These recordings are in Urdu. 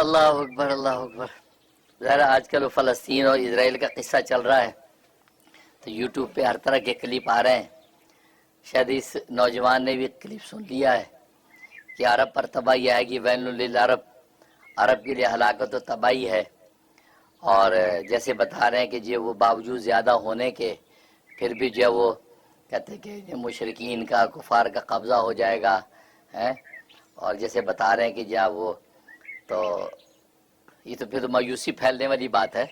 اللہ اکبر اللہ اکبر۔ ذرا آج کل فلسطین اور اسرائیل کا قصہ چل رہا ہے تو یوٹیوب پہ ہر طرح کے کلپ آ رہے ہیں۔ شاید اس نوجوان نے بھی کلپ سن لیا ہے کہ عرب پر تباہی آئے گی، ویل للعرب، عرب کے لیے ہلاکت و تباہی ہے۔ اور جیسے بتا رہے ہیں کہ جو وہ باوجود زیادہ ہونے کے پھر بھی جو وہ کہتے ہیں کہ مشرکین کا کفار کا قبضہ ہو جائے گا ہے۔ اور جیسے بتا رہے ہیں کہ جب وہ تو یہ تو پھر تو مایوسی پھیلنے والی بات ہے۔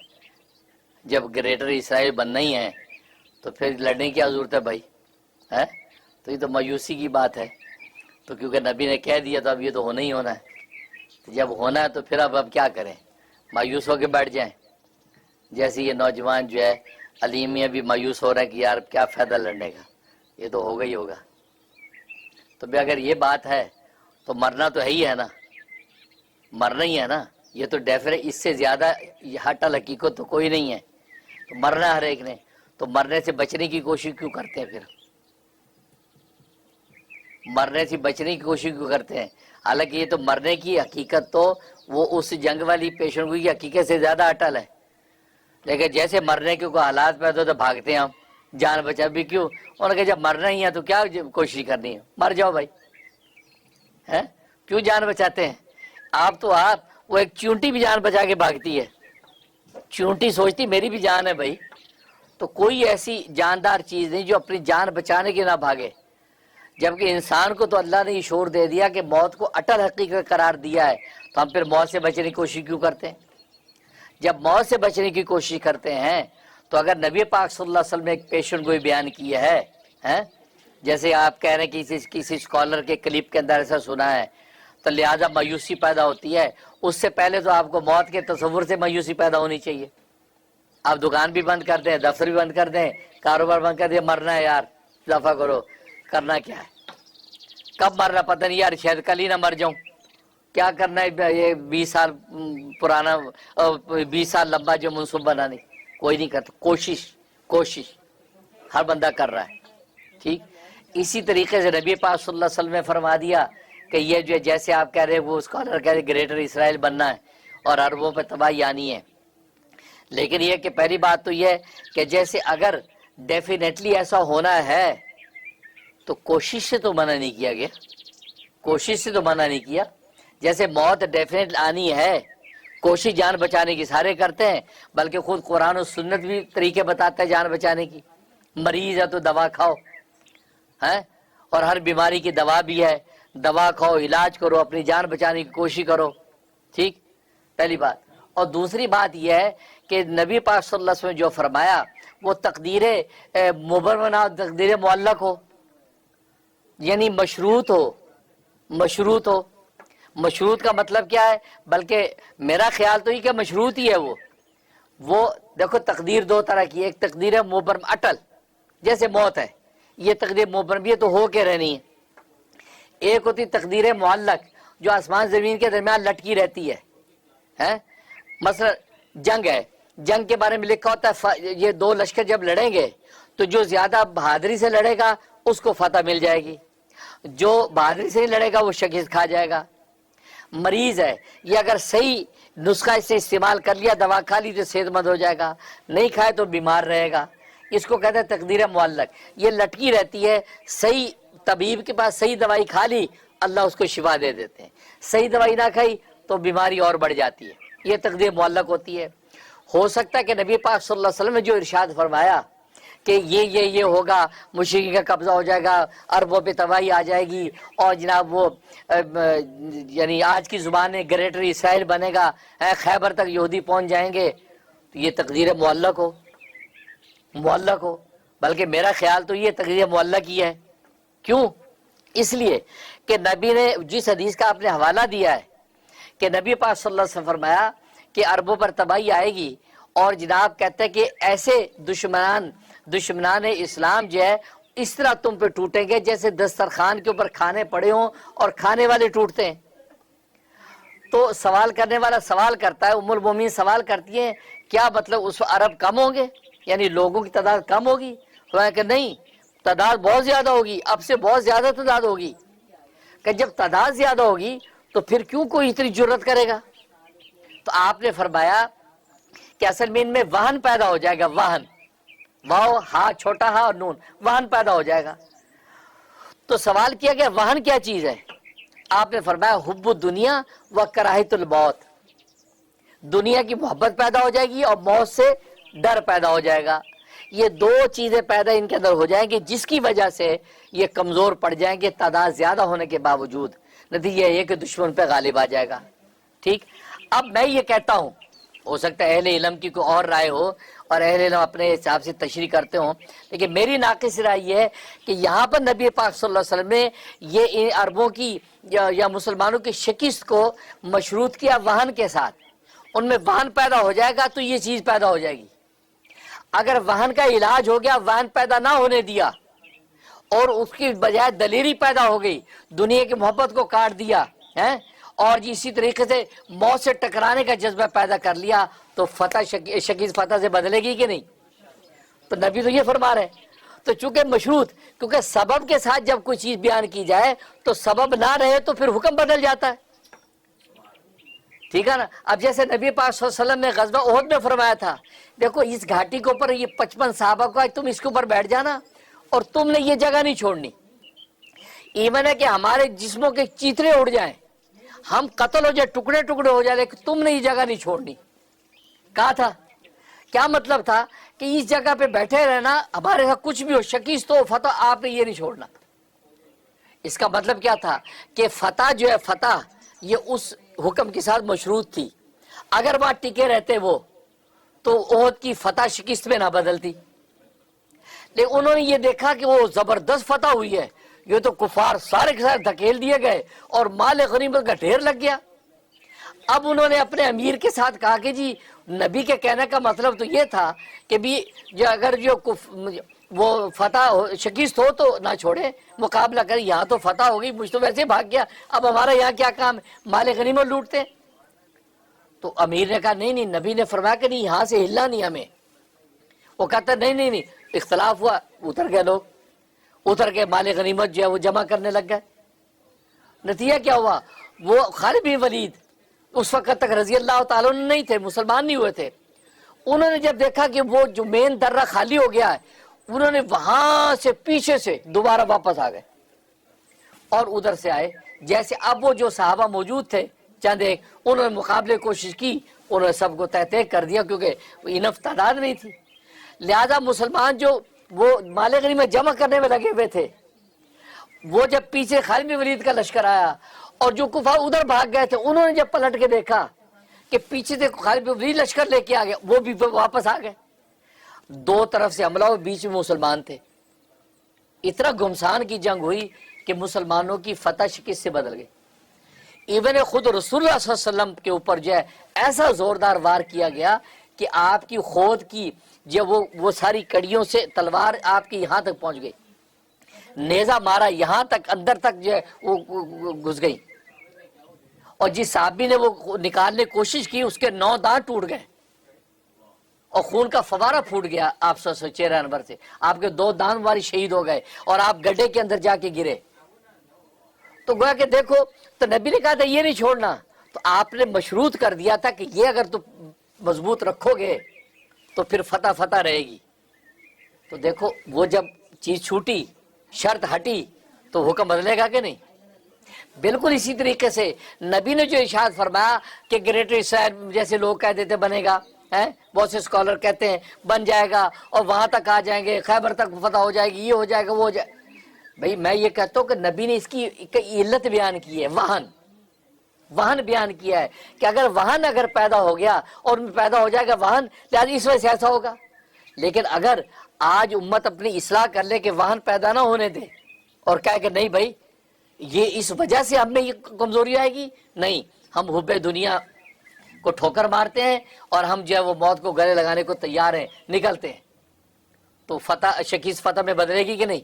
جب گریٹر اسرائیل بننا ہی ہے تو پھر لڑنے کی کیا ضرورت ہے بھائی ہے؟ تو یہ تو مایوسی کی بات ہے۔ تو کیونکہ نبی نے کہہ دیا تو اب یہ تو ہونا ہی ہونا ہے، تو جب ہونا ہے تو پھر اب کیا کریں، مایوس ہو کے بیٹھ جائیں۔ جیسے یہ نوجوان جو ہے علیمیہ بھی مایوس ہو رہا ہے کہ یار کیا فائدہ لڑنے کا، یہ تو ہوگا ہی ہوگا۔ تو بھی اگر یہ بات ہے تو مرنا تو ہے ہی ہے نا، مرنا ہی ہے نا، یہ تو ڈیفینیٹ، اس سے زیادہ ہٹل حقیقت تو کوئی نہیں ہے۔ تو مرنا ہر ایک نے، تو مرنے سے بچنے کی کوشش کیوں کرتے ہیں؟ پھر مرنے سے بچنے کی کوشش کیوں کرتے ہیں؟ حالانکہ یہ تو مرنے کی حقیقت تو وہ اس جنگ والی پیشن گوئی کی حقیقت سے زیادہ اٹل ہے، لیکن جیسے مرنے کے کوئی حالات پیدا ہو تو بھاگتے ہیں ہم جان بچا بھی کیوں؟ انہوں نے کہا جب مرنا ہی ہے تو کیا کوشش کرنی ہے، مر جاؤ بھائی ہے، کیوں جان بچاتے ہیں؟ آپ وہ ایک چونٹی بھی جان بچا کے بھاگتی ہے، چونٹی سوچتی میری بھی جان ہے بھائی، تو کوئی ایسی جاندار چیز نہیں جو اپنی جان بچانے کے نہ بھاگے۔ جبکہ انسان کو تو اللہ نے یہ شعور دے دیا کہ موت کو اٹل حقیقت قرار دیا ہے، تو ہم پھر موت سے بچنے کی کوشش کیوں کرتے ہیں؟ جب موت سے بچنے کی کوشش کرتے ہیں تو اگر نبی پاک صلی اللہ علیہ وسلم نے ایک پیشن گوئی بیان کی ہے جیسے آپ کہہ رہے ہیں کہ کسی اسکالر کے کلپ کے اندر ایسا سنا ہے، تو لہذا مایوسی پیدا ہوتی ہے۔ اس سے پہلے تو آپ کو موت کے تصور سے مایوسی پیدا ہونی چاہیے۔ آپ دکان بھی بند کر دیں، دفتر بھی بند کر دیں، کاروبار بند کر دیں، مرنا ہے یار دفع کرو، کرنا کیا ہے؟ کب مرنا پتہ نہیں یار، شاید کل ہی نہ مر جاؤں، کیا کرنا ہے یہ 20 سال پرانا 20 سال لمبا جو منصوبہ بنانے، کوئی نہیں کرتا۔ کوشش ہر بندہ کر رہا ہے، ٹھیک۔ اسی طریقے سے نبی پاک صلی اللہ علیہ وسلم نے فرما دیا کہ یہ جو جیسے آپ کہہ رہے وہ اسکالر کہہ رہے گریٹر اسرائیل بننا ہے اور عربوں پہ تباہی آنی ہے، لیکن یہ کہ پہلی بات تو یہ ہے کہ جیسے اگر ڈیفینیٹلی ایسا ہونا ہے تو کوشش سے تو منع نہیں کیا گیا، کوشش سے تو منع نہیں کیا۔ جیسے موت ڈیفینیٹ آنی ہے، کوشش جان بچانے کی سارے کرتے ہیں، بلکہ خود قرآن و سنت بھی طریقے بتاتا ہے جان بچانے کی۔ مریض ہے تو دوا کھاؤ ہے، اور ہر بیماری کی دوا بھی ہے، دوا کھاؤ، علاج کرو، اپنی جان بچانے کی کوشش کرو، ٹھیک، پہلی بات۔ اور دوسری بات یہ ہے کہ نبی پاک صلی اللہ علیہ وسلم نے جو فرمایا وہ تقدیر مبرمہ، تقدیر معلق ہو، یعنی مشروط ہو۔ مشروط کا مطلب کیا ہے؟ بلکہ میرا خیال تو یہ کہ مشروط ہی ہے وہ دیکھو تقدیر دو طرح کی، ایک تقدیر مبرم اٹل جیسے موت ہے، یہ تقدیر مبرم بھی ہے تو ہو کے رہنی ہے۔ ایک ہوتی تقدیر معلق جو آسمان زمین کے درمیان لٹکی رہتی ہے، مثلا جنگ ہے، جنگ کے بارے میں لکھا ہوتا ہے یہ دو لشکر جب لڑیں گے تو جو زیادہ بہادری سے لڑے گا اس کو فتح مل جائے گی، جو بہادری سے نہیں لڑے گا وہ شکست کھا جائے گا۔ مریض ہے، یہ اگر صحیح نسخہ اس سے استعمال کر لیا، دوا کھا لی تو صحت مند ہو جائے گا، نہیں کھائے تو بیمار رہے گا، اس کو کہتے ہیں تقدیر معلق۔ یہ لٹکی رہتی ہے، صحیح طبیب کے پاس صحیح دوائی کھا لی اللہ اس کو شفا دے دیتے ہیں، صحیح دوائی نہ کھائی تو بیماری اور بڑھ جاتی ہے، یہ تقدیر معلق ہوتی ہے۔ ہو سکتا ہے کہ نبی پاک صلی اللہ علیہ وسلم نے جو ارشاد فرمایا کہ یہ ہوگا، مشرکین کا قبضہ ہو جائے گا، عربوں پہ تباہی آ جائے گی، اور جناب وہ یعنی آج کی زبان میں گریٹر اسرائیل بنے گا، خیبر تک یہودی پہنچ جائیں گے، تو یہ تقدیر معلق ہو۔ بلکہ میرا خیال تو یہ تقدیر معلق ہی ہے۔ کیوں؟ اس لیے کہ نبی نے جس حدیث کا آپ نے حوالہ دیا ہے کہ نبی پاک صلی اللہ علیہ وسلم فرمایا کہ عربوں پر تباہی آئے گی، اور جناب کہتے ہیں کہ ایسے دشمنان اسلام جو ہے اس طرح تم پہ ٹوٹیں گے جیسے دسترخوان کے اوپر کھانے پڑے ہوں اور کھانے والے ٹوٹتے ہیں۔ تو سوال کرنے والا سوال کرتا ہے، ام المومنین سوال کرتی ہیں کیا مطلب اس عرب کم ہوں گے، یعنی لوگوں کی تعداد کم ہوگی؟ کہ نہیں، تعداد بہت زیادہ ہوگی، اب سے بہت زیادہ تعداد ہوگی۔ کہ جب تعداد زیادہ ہوگی تو پھر کیوں کوئی اتنی جرت کرے گا؟ تو آپ نے فرمایا کہ اصل میں ان میں وہن پیدا ہو جائے گا، وہن، واو ہا چھوٹا ہا اور نون، وہن پیدا ہو جائے گا۔ تو سوال کیا کہ وہن کیا چیز ہے؟ آپ نے فرمایا حب الدنیا و کراہت الموت، دنیا کی محبت پیدا ہو جائے گی اور موت سے ڈر پیدا ہو جائے گا۔ یہ دو چیزیں پیدا ان کے اندر ہو جائیں گی جس کی وجہ سے یہ کمزور پڑ جائیں گے، تعداد زیادہ ہونے کے باوجود۔ نتیجہ یہ کہ دشمن پہ غالب آ جائے گا۔ ٹھیک، اب میں یہ کہتا ہوں، ہو سکتا ہے اہل علم کی کوئی اور رائے ہو اور اہل علم اپنے حساب سے تشریح کرتے ہوں، لیکن میری ناقص رائے یہ ہے کہ یہاں پر نبی پاک صلی اللہ علیہ وسلم نے یہ عربوں کی یا مسلمانوں کی شکست کو مشروط کیا وہن کے ساتھ۔ ان میں وہن پیدا ہو جائے گا تو یہ چیز پیدا ہو جائے گی۔ اگر وہن کا علاج ہو گیا، وہن پیدا نہ ہونے دیا اور اس کی بجائے دلیری پیدا ہو گئی، دنیا کی محبت کو کاٹ دیا ہے اور اسی طریقے سے موت سے ٹکرانے کا جذبہ پیدا کر لیا، تو فتح شکست فتح سے بدلے گی کہ نہیں؟ تو نبی تو یہ فرما رہے ہیں۔ تو چونکہ مشروط، کیونکہ سبب کے ساتھ جب کوئی چیز بیان کی جائے تو سبب نہ رہے تو پھر حکم بدل جاتا ہے، ٹھیک ہے نا؟ اب جیسے نبی پاک صلی اللہ علیہ وسلم نے غزوہ احد میں فرمایا تھا، دیکھو اس گھاٹی کے اوپر یہ 55 صحابہ کو تم اس کے اوپر بیٹھ جانا اور تم نے یہ جگہ نہیں چھوڑنی، ایون ہے کہ ہمارے جسموں کے چیترے اڑ جائیں، ہم قتل ہو جائے، ٹکڑے ٹکڑے ہو جائے، لیکن تم نے یہ جگہ نہیں چھوڑنی۔ کہا تھا کیا مطلب تھا کہ اس جگہ پہ بیٹھے رہنا، ہمارے ساتھ کچھ بھی ہو، شکست ہو فتح، آپ نے یہ نہیں چھوڑنا۔ اس کا مطلب کیا تھا کہ فتح جو ہے، فتح یہ اس حکم کے ساتھ مشروط تھی، اگر وہاں ٹکے رہتے وہ تو احد کی فتح شکست میں نہ بدلتی، لیکن انہوں نے یہ دیکھا کہ وہ زبردست فتح ہوئی ہے، یہ تو کفار سارے کے سارے دھکیل دیے گئے اور مال غنیمت کا ڈھیر لگ گیا۔ اب انہوں نے اپنے امیر کے ساتھ کہا کہ جی نبی کے کہنے کا مطلب تو یہ تھا کہ بھی اگر وہ فتح شکست ہو تو نہ چھوڑے، مقابلہ کرے، یہاں تو فتح ہو گئی، مجھ تو ویسے بھاگ گیا، اب ہمارا یہاں کیا کام ہے، مال غنیمت لوٹتے۔ تو امیر نے کہا نہیں نہیں، نبی نے فرمایا کہ نہیں، یہاں سے ہلنا نہیں ہمیں۔ وہ کہتا نہیں نہیں نہیں، اختلاف ہوا، اتر گئے لوگ، اتر کے مال غنیمت جو ہے وہ جمع کرنے لگ گئے۔ نتیجہ کیا ہوا؟ وہ خالد بن ولید اس وقت تک رضی اللہ تعالیٰ نہیں تھے، مسلمان نہیں ہوئے تھے، انہوں نے جب دیکھا کہ وہ جو مین درہ خالی ہو گیا ہے، انہوں نے وہاں سے پیچھے سے دوبارہ واپس آ گئے اور ادھر سے آئے، جیسے اب وہ جو صحابہ موجود تھے چند ایک، انہوں نے مقابلے کوشش کی، انہوں نے سب کو تہہ کر دیا، کیونکہ انف تعداد نہیں تھی۔ لہذا مسلمان جو وہ مال غنیمت جمع کرنے میں لگے ہوئے تھے، وہ جب پیچھے خالد بن ولید کا لشکر آیا اور جو کفار ادھر بھاگ گئے تھے، انہوں نے جب پلٹ کے دیکھا کہ پیچھے سے خالد بن ولید لشکر لے کے آ گیا، وہ بھی واپس آ گئے، دو طرف سے حملہ ہو، بیچ میں مسلمان تھے۔ اتنا گھمسان کی جنگ ہوئی کہ مسلمانوں کی فتح شکست سے بدل گئی۔ ایون خود رسول اللہ صلی اللہ علیہ وسلم کے اوپر جو ہے ایسا زوردار وار کیا گیا کہ آپ کی خود کی جو وہ ساری کڑیوں سے تلوار آپ کی یہاں تک پہنچ گئی، نیزہ مارا یہاں تک، اندر تک جو ہے وہ گھس گئی، اور جس صحابی نے وہ نکالنے کوشش کی اس کے 9 دانت ٹوٹ گئے اور خون کا فوارہ پھوٹ گیا آپ سے چہرہ انور سے، آپ کے 2 دانت واری شہید ہو گئے اور آپ گڈھے کے اندر جا کے گرے۔ تو گویا کہ دیکھو، تو نبی نے کہا تھا یہ نہیں چھوڑنا، تو آپ نے مشروط کر دیا تھا کہ یہ اگر تم مضبوط رکھو گے تو پھر فتح فتح رہے گی۔ تو دیکھو وہ جب چیز چھوٹی، شرط ہٹی، تو حکم بدلے گا کہ نہیں؟ بالکل اسی طریقے سے نبی نے جو ارشاد فرمایا کہ گریٹر اسرائیل جیسے لوگ کہہ دیتے بنے گا، بہت سے اسکالر کہتے ہیں بن جائے گا اور وہاں تک آ جائیں گے، خیبر تک فتح ہو جائے گی، یہ ہو جائے گا، وہ ہو جائے گا۔ بھئی میں یہ کہتا ہوں کہ نبی نے اس کی علت بیان کی ہے، وہن بیان کیا ہے کہ اگر وہن اگر پیدا ہو گیا اور پیدا ہو جائے گا وہن، لہٰذا اس وجہ سے ایسا ہوگا۔ لیکن اگر آج امت اپنی اصلاح کر لے کہ وہن پیدا نہ ہونے دے اور کہے کہ نہیں بھائی یہ اس وجہ سے ہم میں یہ کمزوری آئے گی، نہیں، ہم حب دنیا کو ٹھوکر مارتے ہیں اور ہم جو ہے وہ موت کو گلے لگانے کو تیار ہیں، نکلتے ہیں، تو فتح شکست فتح میں بدلے گی کہ نہیں؟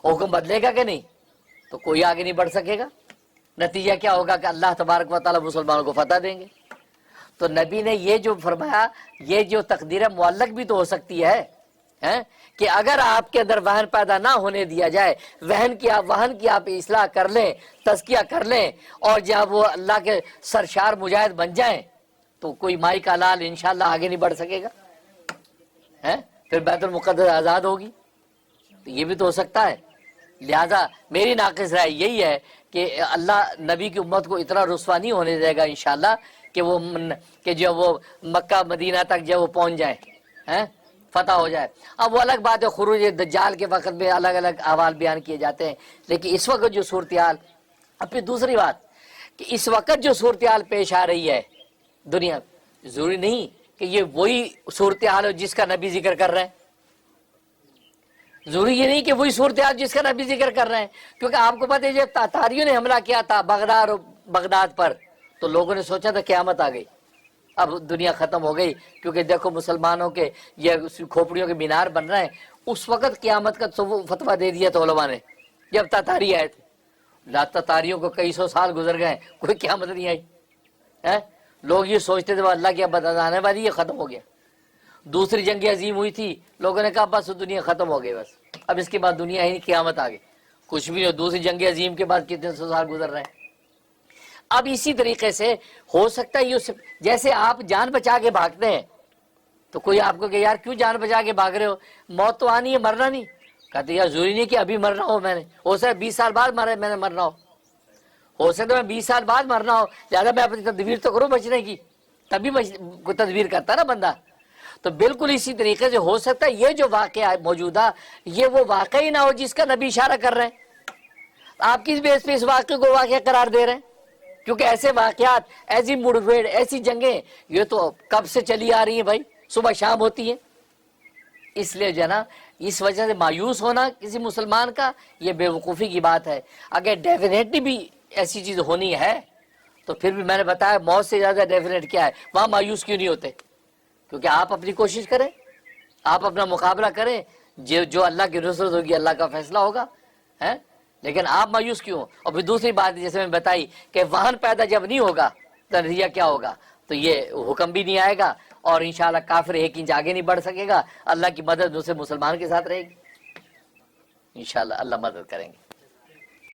حکم بدلے گا کہ نہیں؟ تو کوئی آگے نہیں بڑھ سکے گا۔ نتیجہ کیا ہوگا کہ اللہ تبارک و تعالیٰ مسلمانوں کو فتح دیں گے۔ تو نبی نے یہ جو فرمایا، یہ جو تقدیر معلق بھی تو ہو سکتی ہے کہ اگر آپ کے اندر وہن پیدا نہ ہونے دیا جائے، وہن کی آپ اصلاح کر لیں، تزکیہ کر لیں، اور جب وہ اللہ کے سرشار مجاہد بن جائیں تو کوئی مائی کا لال انشاءاللہ آگے نہیں بڑھ سکے گا، پھر بیت المقدس آزاد ہوگی، تو یہ بھی تو ہو سکتا ہے۔ لہذا میری ناقص رائے یہی ہے کہ اللہ نبی کی امت کو اتنا رسوا نہیں ہونے دے گا انشاءاللہ کہ جو وہ مکہ مدینہ تک جو وہ پہنچ جائے، فتح ہو جائے۔ اب وہ الگ بات ہے، خروج دجال کے وقت میں الگ الگ احوال بیان کیے جاتے ہیں، لیکن اس وقت جو صورتحال، اب پھر دوسری بات کہ اس وقت جو صورتحال پیش آ رہی ہے دنیا، ضروری نہیں کہ یہ وہی صورتحال ہو جس کا نبی ذکر کر رہے ہیں، ضروری یہ نہیں کہ وہی صورتحال جس کا نبی ذکر کر رہے ہیں، کیونکہ آپ کو پتہ ہے جب تاتاریوں نے حملہ کیا تھا بغداد پر، تو لوگوں نے سوچا تھا قیامت آ گئی، اب دنیا ختم ہو گئی، کیونکہ دیکھو مسلمانوں کے یہ کھوپڑیوں کے مینار بن رہے ہیں۔ اس وقت قیامت کا فتویٰ دے دیا تھا علماء نے جب تاتاری آئے تھے، تاتاریوں کو کئی سو سال گزر گئے، کوئی قیامت نہیں آئی، لوگ یہ سوچتے تھے اللہ کی عبادت آنے والی ہے، ختم ہو گیا۔ دوسری جنگ عظیم ہوئی تھی، لوگوں نے کہا بس دنیا ختم ہو گئی، بس اب اس کے بعد دنیا ہی نہیں، قیامت آ گئی، کچھ بھی نہیں۔ دوسری جنگ عظیم کے بعد کتنے سو سال گزر رہے ہیں۔ اب اسی طریقے سے ہو سکتا ہے یہ جیسے آپ جان بچا کے بھاگتے ہیں، تو کوئی آپ کو کہ یار کیوں جان بچا کے بھاگ رہے ہو، موت تو آنی ہے، مرنا نہیں، کہتے یار ضروری نہیں کہ ابھی مرنا ہو، میں نے ہو سکتا ہے 20 سال بعد میں نے مرنا ہو سکتا ہے میں 20 سال بعد مرنا ہو، زیادہ میں اپنی تدبیر تو کروں بچنے کی، تبھی کوئی تدبیر کرتا نا بندہ۔ تو بالکل اسی طریقے سے ہو سکتا ہے یہ جو واقعہ موجودہ یہ وہ واقعہ ہی نہ ہو جس کا نبی اشارہ کر رہے ہیں، آپ کس بیس پہ اس واقعے کو واقعہ قرار دے رہے ہیں؟ کیونکہ ایسے واقعات، ایسی مڑ پھیڑ، ایسی جنگیں یہ تو کب سے چلی آ رہی ہیں بھائی، صبح شام ہوتی ہے۔ اس لیے جو ہے نا اس وجہ سے مایوس ہونا کسی مسلمان کا یہ بے وقوفی کی بات ہے۔ اگر ڈیفینیٹلی بھی ایسی چیز ہونی ہے تو پھر بھی میں نے بتایا موت سے زیادہ ڈیفینیٹ کیا ہے، وہاں مایوس کیوں نہیں ہوتے؟ کیونکہ آپ اپنی کوشش کریں، آپ اپنا مقابلہ کریں، جو اللہ کی نصرت ہوگی اللہ کا فیصلہ ہوگا، لیکن آپ مایوس کیوں؟ اور پھر دوسری بات جیسے میں بتائی کہ واہن پیدا جب نہیں ہوگا تو نتیجہ کیا ہوگا؟ تو یہ حکم بھی نہیں آئے گا اور انشاءاللہ کافر ایک انچ آگے نہیں بڑھ سکے گا، اللہ کی مدد دوسرے مسلمان کے ساتھ رہے گی، انشاءاللہ اللہ مدد کریں گے۔